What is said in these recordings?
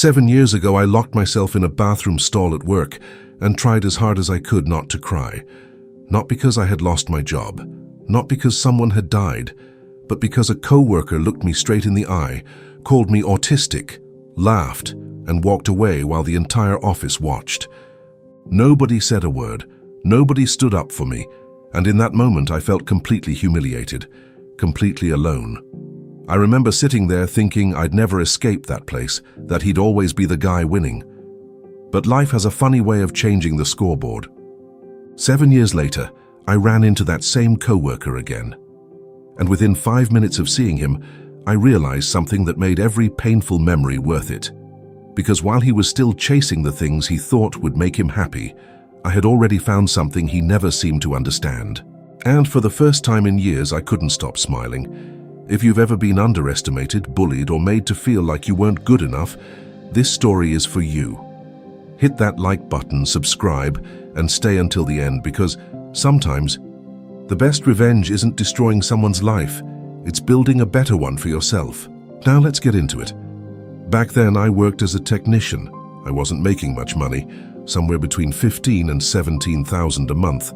7 years ago, I locked myself in a bathroom stall at work and tried as hard as I could not to cry. Not because I had lost my job, not because someone had died, but because a coworker looked me straight in the eye, called me autistic, laughed, and walked away while the entire office watched. Nobody said a word, nobody stood up for me, and in that moment I felt completely humiliated, completely alone. I remember sitting there thinking I'd never escape that place, that he'd always be the guy winning. But life has a funny way of changing the scoreboard. 7 years later, I ran into that same coworker again. And within 5 minutes of seeing him, I realized something that made every painful memory worth it. Because while he was still chasing the things he thought would make him happy, I had already found something he never seemed to understand. And for the first time in years, I couldn't stop smiling. If you've ever been underestimated, bullied, or made to feel like you weren't good enough, this story is for you. Hit that like button, subscribe, and stay until the end, because sometimes the best revenge isn't destroying someone's life, it's building a better one for yourself. Now let's get into it. Back then, I worked as a technician. I wasn't making much money, somewhere between 15 and 17,000 a month.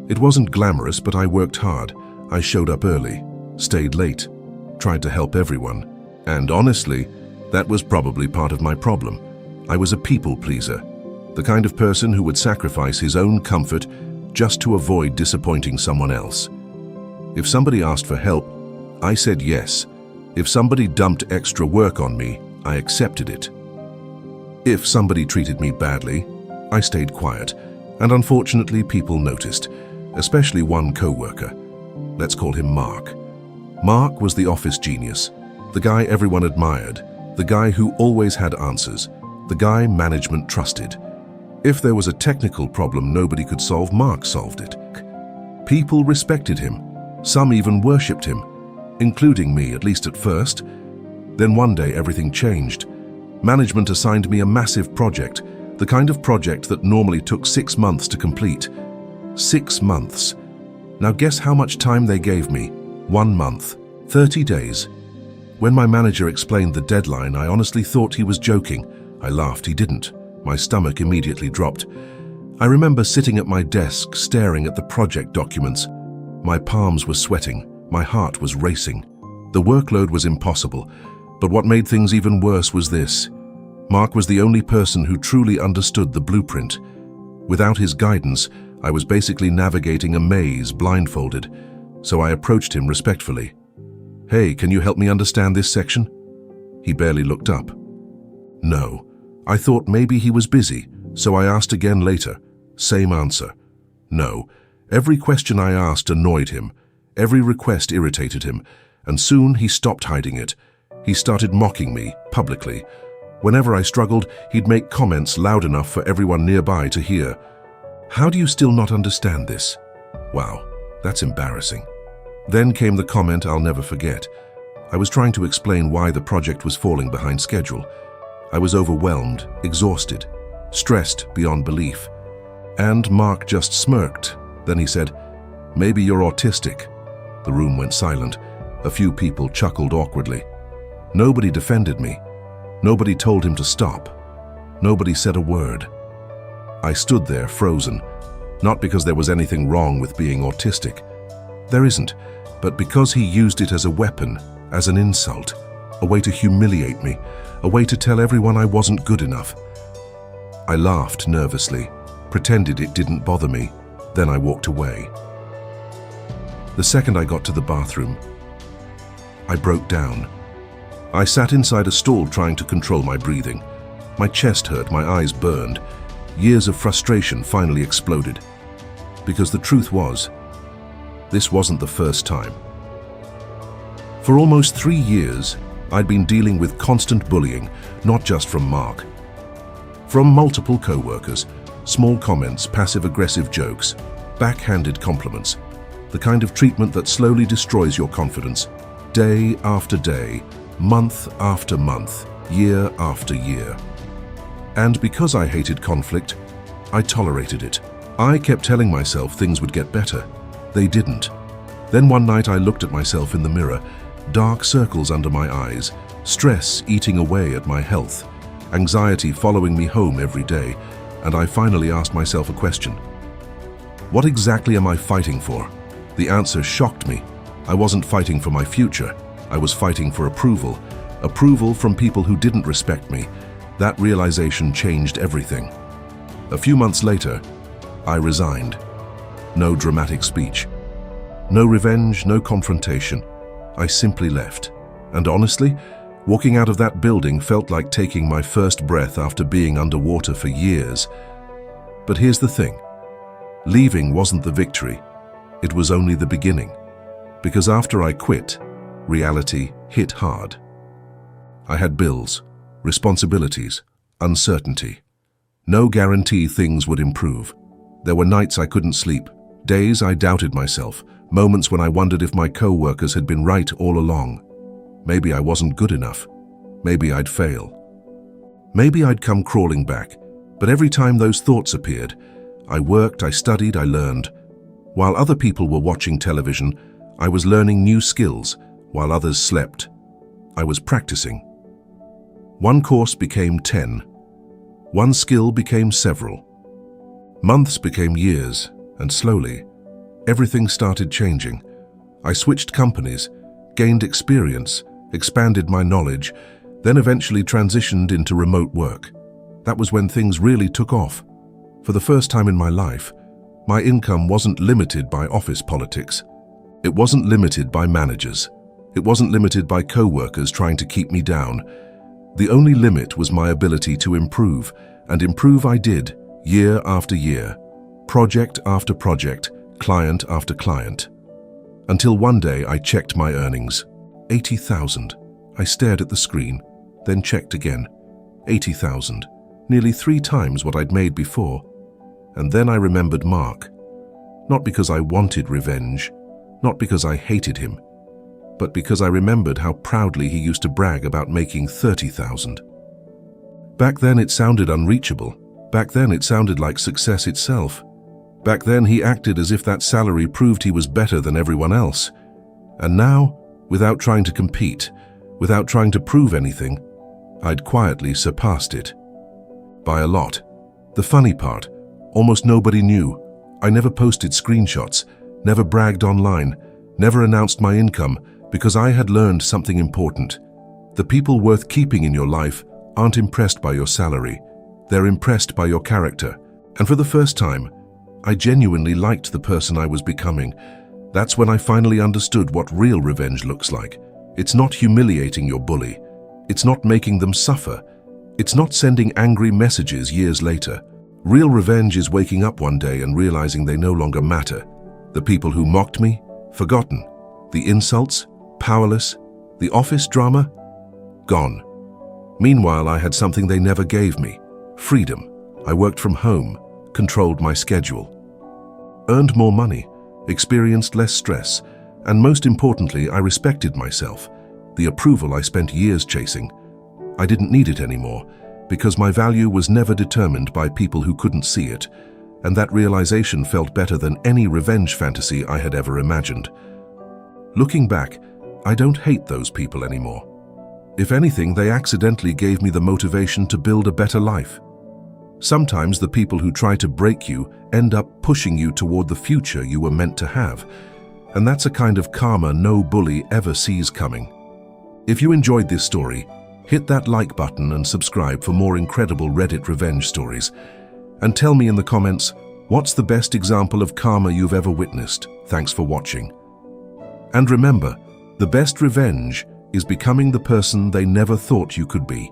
It wasn't glamorous, but I worked hard. I showed up early, stayed late, tried to help everyone. And honestly, that was probably part of my problem. I was a people pleaser, the kind of person who would sacrifice his own comfort just to avoid disappointing someone else. If somebody asked for help, I said yes. If somebody dumped extra work on me, I accepted it. If somebody treated me badly, I stayed quiet, and unfortunately people noticed, especially one coworker. Let's call him Mark. Mark was the office genius, the guy everyone admired, the guy who always had answers, the guy management trusted. If there was a technical problem nobody could solve, Mark solved it. People respected him. Some even worshipped him, including me, at least at first. Then one day everything changed. Management assigned me a massive project, the kind of project that normally took 6 months to complete. 6 months. Now guess how much time they gave me? 1 month. 30 days. When my manager explained the deadline, I honestly thought he was joking. I laughed. He didn't. My stomach immediately dropped. I remember sitting at my desk, staring at the project documents. My palms were sweating. My heart was racing. The workload was impossible, but what made things even worse was this. Mark was the only person who truly understood the blueprint. Without his guidance, I was basically navigating a maze blindfolded, so I approached him respectfully. "Hey, can you help me understand this section?" He barely looked up. No. I thought maybe he was busy, so I asked again later. Same answer. No. Every question I asked annoyed him. Every request irritated him, and soon he stopped hiding it. He started mocking me, publicly. Whenever I struggled, he'd make comments loud enough for everyone nearby to hear. "How do you still not understand this?" Wow, that's embarrassing. Then came the comment I'll never forget. I was trying to explain why the project was falling behind schedule. I was overwhelmed, exhausted, stressed beyond belief. And Mark just smirked. Then he said, "Maybe you're autistic." The room went silent. A few people chuckled awkwardly. Nobody defended me. Nobody told him to stop. Nobody said a word. I stood there frozen, not because there was anything wrong with being autistic. There isn't, but because he used it as a weapon, as an insult, a way to humiliate me, a way to tell everyone I wasn't good enough. I laughed nervously, pretended it didn't bother me, then I walked away. The second I got to the bathroom, I broke down. I sat inside a stall trying to control my breathing. My chest hurt, my eyes burned. Years of frustration finally exploded. Because the truth was, this wasn't the first time. For almost 3 years, I'd been dealing with constant bullying, not just from Mark. From multiple co-workers, small comments, passive-aggressive jokes, backhanded compliments, the kind of treatment that slowly destroys your confidence, day after day, month after month, year after year. And because I hated conflict, I tolerated it. I kept telling myself things would get better. They didn't. Then one night I looked at myself in the mirror, dark circles under my eyes, stress eating away at my health. anxiety following me home every day, and I finally asked myself a question. What exactly am I fighting for? The answer shocked me. I wasn't fighting for my future. I was fighting for approval. Approval from people who didn't respect me. That realization changed everything. A few months later, I resigned. No dramatic speech. No revenge, no confrontation. I simply left. And honestly, walking out of that building felt like taking my first breath after being underwater for years. But here's the thing. Leaving wasn't the victory. It was only the beginning. Because after I quit, reality hit hard. I had bills, responsibilities, uncertainty. No guarantee things would improve. There were nights I couldn't sleep, days I doubted myself, moments when I wondered if my co-workers had been right all along. Maybe I wasn't good enough. Maybe I'd fail. Maybe I'd come crawling back, but every time those thoughts appeared, I worked, I studied, I learned. While other people were watching television, I was learning new skills. While others slept, I was practicing. One course became 10. One skill became several. Months became years, and slowly, everything started changing. I switched companies, gained experience, expanded my knowledge, then eventually transitioned into remote work. That was when things really took off. For the first time in my life, my income wasn't limited by office politics. It wasn't limited by managers. It wasn't limited by co-workers trying to keep me down. The only limit was my ability to improve, and improve I did, year after year, project after project, client after client. Until one day I checked my earnings. 80,000. I stared at the screen, then checked again. 80,000. Nearly 3 times what I'd made before. And then I remembered Mark. Not because I wanted revenge, not because I hated him, but because I remembered how proudly he used to brag about making 30,000. Back then it sounded unreachable. Back then it sounded like success itself. Back then he acted as if that salary proved he was better than everyone else. And now, without trying to compete, without trying to prove anything, I'd quietly surpassed it. By a lot. The funny part, almost nobody knew. I never posted screenshots, never bragged online, never announced my income, because I had learned something important. The people worth keeping in your life aren't impressed by your salary. They're impressed by your character. And for the first time, I genuinely liked the person I was becoming. That's when I finally understood what real revenge looks like. It's not humiliating your bully. It's not making them suffer. It's not sending angry messages years later. Real revenge is waking up one day and realizing they no longer matter. The people who mocked me, forgotten. The insults, powerless. The office drama, gone. Meanwhile, I had something they never gave me. Freedom. I worked from home, controlled my schedule. Earned more money, experienced less stress, and most importantly, I respected myself. The approval I spent years chasing. I didn't need it anymore, because my value was never determined by people who couldn't see it, and that realization felt better than any revenge fantasy I had ever imagined. Looking back, I don't hate those people anymore. If anything, they accidentally gave me the motivation to build a better life. Sometimes the people who try to break you end up pushing you toward the future you were meant to have, and that's a kind of karma no bully ever sees coming. If you enjoyed this story, hit that like button and subscribe for more incredible Reddit revenge stories. And tell me in the comments, what's the best example of karma you've ever witnessed? Thanks for watching. And remember, the best revenge is becoming the person they never thought you could be.